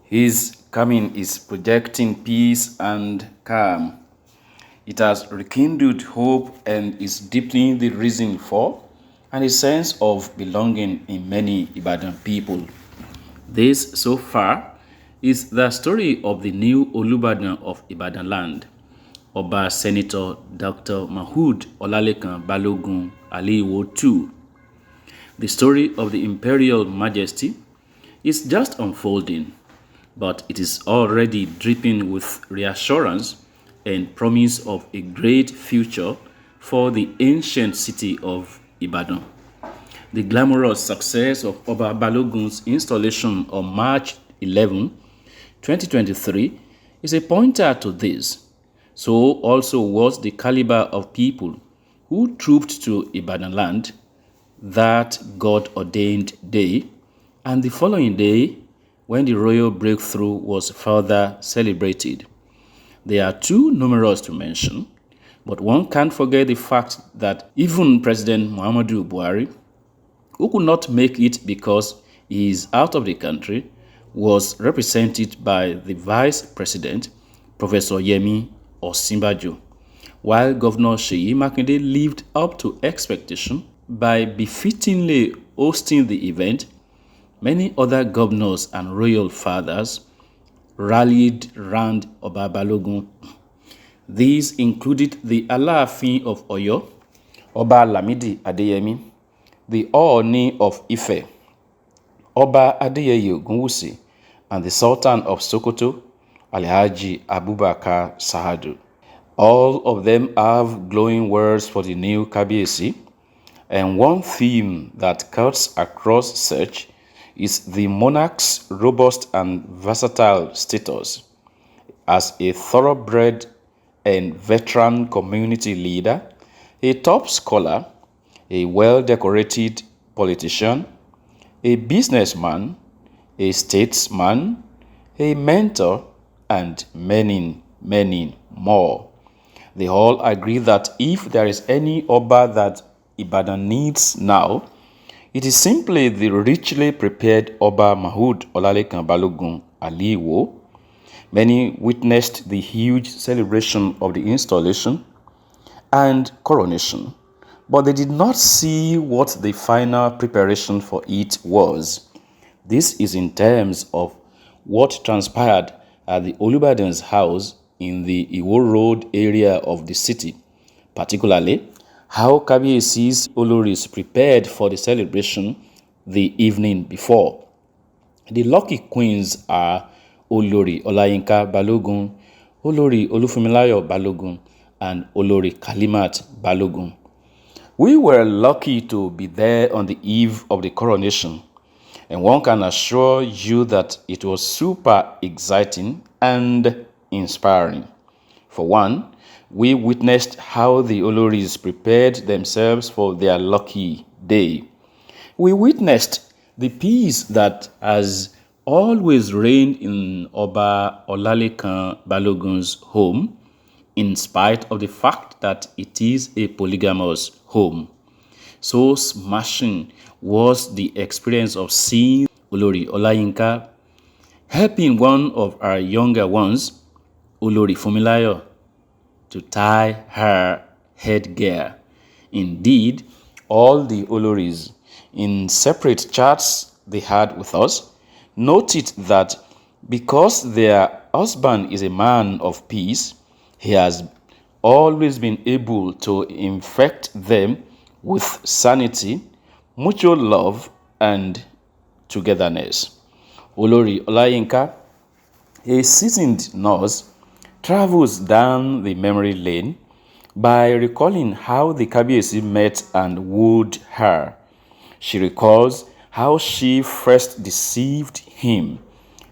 His coming is projecting peace and calm. It has rekindled hope and is deepening the reason for and a sense of belonging in many Ibadan people. This, so far, is the story of the new Olubadan of Ibadanland, Oba Senator Dr. Mahood Olalekan Balogun Ali-Iwo II. The story of the Imperial Majesty is just unfolding, but it is already dripping with reassurance and promise of a great future for the ancient city of Ibadan. The glamorous success of Oba Balogun's installation on March 11, 2023 is a pointer to this. So also was the caliber of people who trooped to Ibadanland that God-ordained day, and the following day when the royal breakthrough was further celebrated. They are too numerous to mention, but one can't forget the fact that even President Muhammadu Buhari, who could not make it because he is out of the country, was represented by the Vice President, Professor Yemi Osinbajo, while Governor Seyi Makinde lived up to expectation by befittingly hosting the event. Many other governors and royal fathers rallied round Oba Balogun. These included the Alaafin of Oyo, Oba Lamidi Adeyemi, the Ooni of Ife, Oba Adeyeye Ogunwusi, and the Sultan of Sokoto, Alhaji Abubakar Sahadu. All of them have glowing words for the new Kabiyesi, and one theme that cuts across such is the monarch's robust and versatile status as a thoroughbred and veteran community leader, a top scholar, a well-decorated politician, a businessman, a statesman, a mentor, and many, many more. They all agree that if there is any Oba that Ibadan needs now, it is simply the richly prepared Oba Mahood Olalekan Balogun Ali-Iwo. Many witnessed the huge celebration of the installation and coronation, but they did not see what the final preparation for it was. This is in terms of what transpired at the Olubadan's house in the Iwo Road area of the city, particularly how Kabiyesi's Oloris prepared for the celebration the evening before. The lucky queens are Olori Olayinka Balogun, Olori Olufunmilayo Balogun, and Olori Kalimat Balogun. We were lucky to be there on the eve of the coronation, and one can assure you that it was super exciting and inspiring. For one, we witnessed how the Oloris prepared themselves for their lucky day. We witnessed the peace that has always reigned in Oba Olalekan Balogun's home, in spite of the fact that it is a polygamous home. So smashing was the experience of seeing Olori Olayinka helping one of our younger ones, Olori Funmilayo, to tie her headgear. Indeed, all the Oloris, in separate chats they had with us, noted that because their husband is a man of peace, he has always been able to infect them with sanity, mutual love, and togetherness. Olori Olayinka, a seasoned nurse, travels down the memory lane by recalling how the Kabiyesi met and wooed her. She recalls how she first deceived him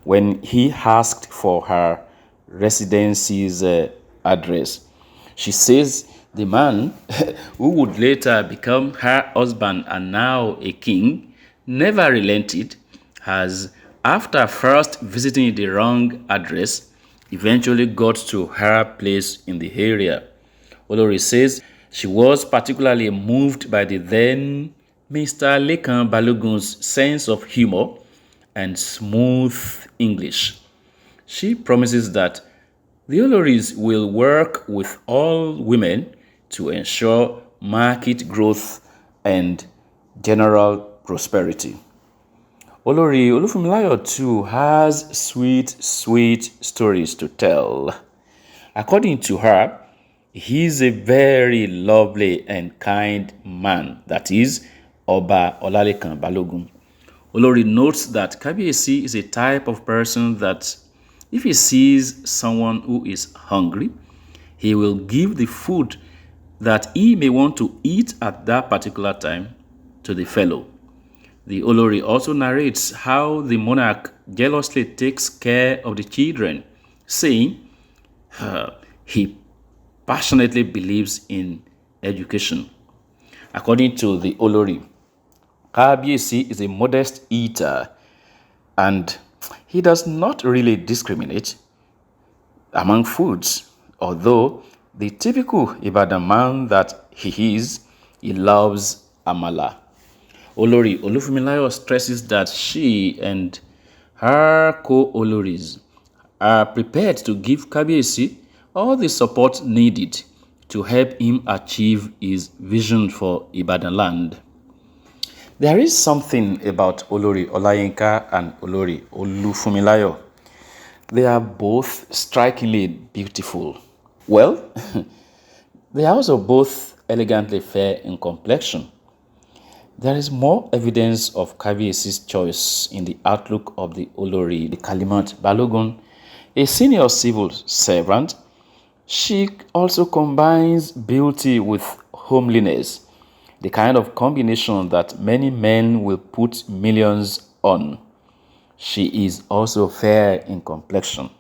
when he asked for her residency's address. She says the man, who would later become her husband and now a king, never relented, as after first visiting the wrong address, eventually got to her place in the area. Olori says she was particularly moved by the then Mr. Lekan Balogun's sense of humor and smooth English. She promises that the Oloris will work with all women to ensure market growth and general prosperity. Olori Olufunmilayo too has sweet stories to tell. According to her, he's a very lovely and kind man, that is, Oba Olalekan Balogun. Olori notes that Kabiyesi is a type of person that if he sees someone who is hungry, he will give the food that he may want to eat at that particular time to the fellow. The Olori also narrates how the monarch jealously takes care of the children, saying he passionately believes in education. According to the Olori, Kabiyesi is a modest eater and he does not really discriminate among foods, although the typical Ibadan man that he is, he loves amala. Olori Olufunmilayo stresses that she and her co-Oloris are prepared to give Kabiyesi all the support needed to help him achieve his vision for Ibadanland. There is something about Olori Olayinka and Olori Olufunmilayo. They are both strikingly beautiful. Well, they are also both elegantly fair in complexion. There is more evidence of Kabiyesi's choice in the outlook of the Olori Kalimat Balogun, a senior civil servant. She also combines beauty with homeliness, the kind of combination that many men will put millions on. She is also fair in complexion.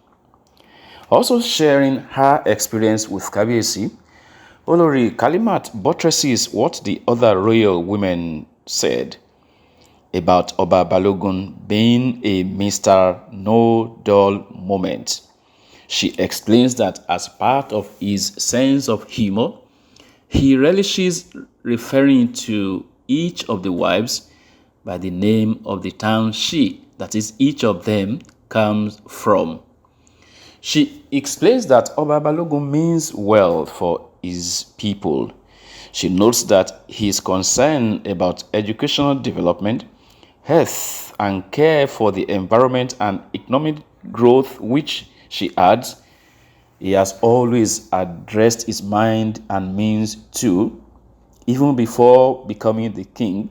Also sharing her experience with Kabiyesi, Olori Kalimat buttresses what the other royal women said about Oba Balogun being a Mr. No Dull Moment. She explains that as part of his sense of humor, he relishes referring to each of the wives by the name of the town she, that is, each of them, comes from. She explains that Oba Balogun means well for his people. She notes that he is concerned about educational development, health, and care for the environment and economic growth, which, she adds, he has always addressed his mind and means to, even before becoming the king,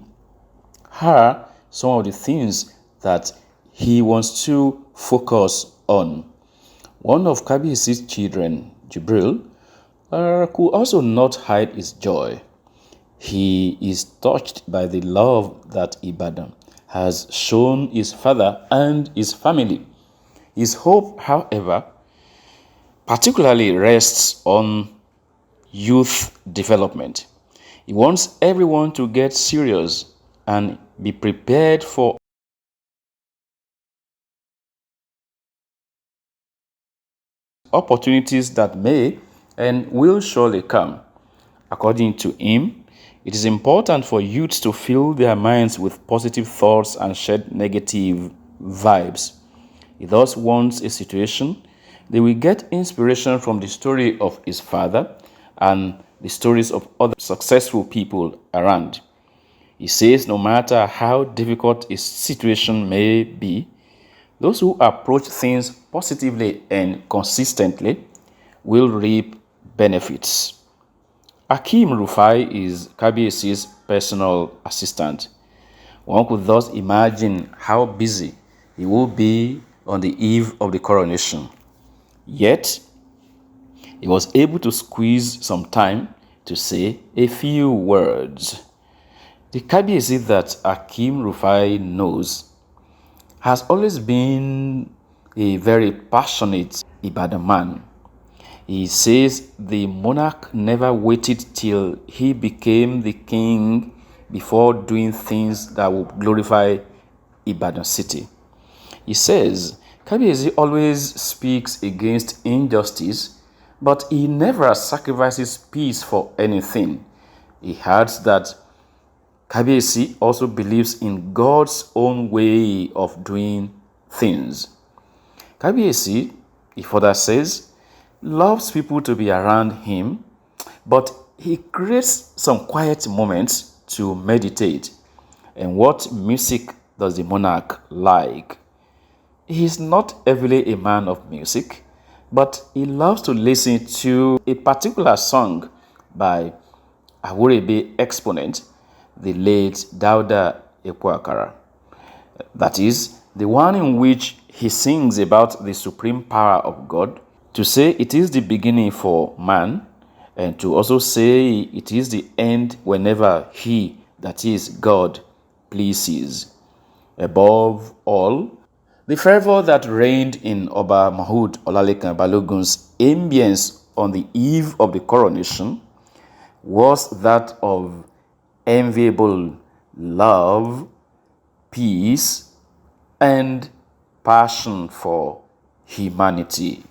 are some of the things that he wants to focus on. One of Kabiyesi's children, Jibril, could also not hide his joy. He is touched by the love that Ibadan has shown his father and his family. His hope, however, particularly rests on youth development. He wants everyone to get serious and be prepared for opportunities that may and will surely come. According to him, it is important for youths to fill their minds with positive thoughts and shed negative vibes. He thus wants a situation they will get inspiration from the story of his father and the stories of other successful people around. He says no matter how difficult a situation may be, those who approach things positively and consistently will reap benefits. Akeem Rufai is Kabiyesi's personal assistant. One could thus imagine how busy he will be on the eve of the coronation. Yet, he was able to squeeze some time to say a few words. The Kabiyesi that Akeem Rufai knows has always been a very passionate Ibadan man. He says the monarch never waited till he became the king before doing things that would glorify Ibadan city. He says Kabiyesi always speaks against injustice, but he never sacrifices peace for anything. He adds that Kabiyesi also believes in God's own way of doing things. Kabiyesi, he further says, loves people to be around him, but he creates some quiet moments to meditate. And what music does the monarch like? He is not heavily a man of music, but he loves to listen to a particular song by Awurebe exponent, the late Dauda Epuakara. That is, the one in which he sings about the supreme power of God, to say it is the beginning for man, and to also say it is the end whenever he, that is God, pleases. Above all, the fervor that reigned in Oba Mahood Olalekan Balogun's ambience on the eve of the coronation was that of enviable love, peace, and passion for humanity.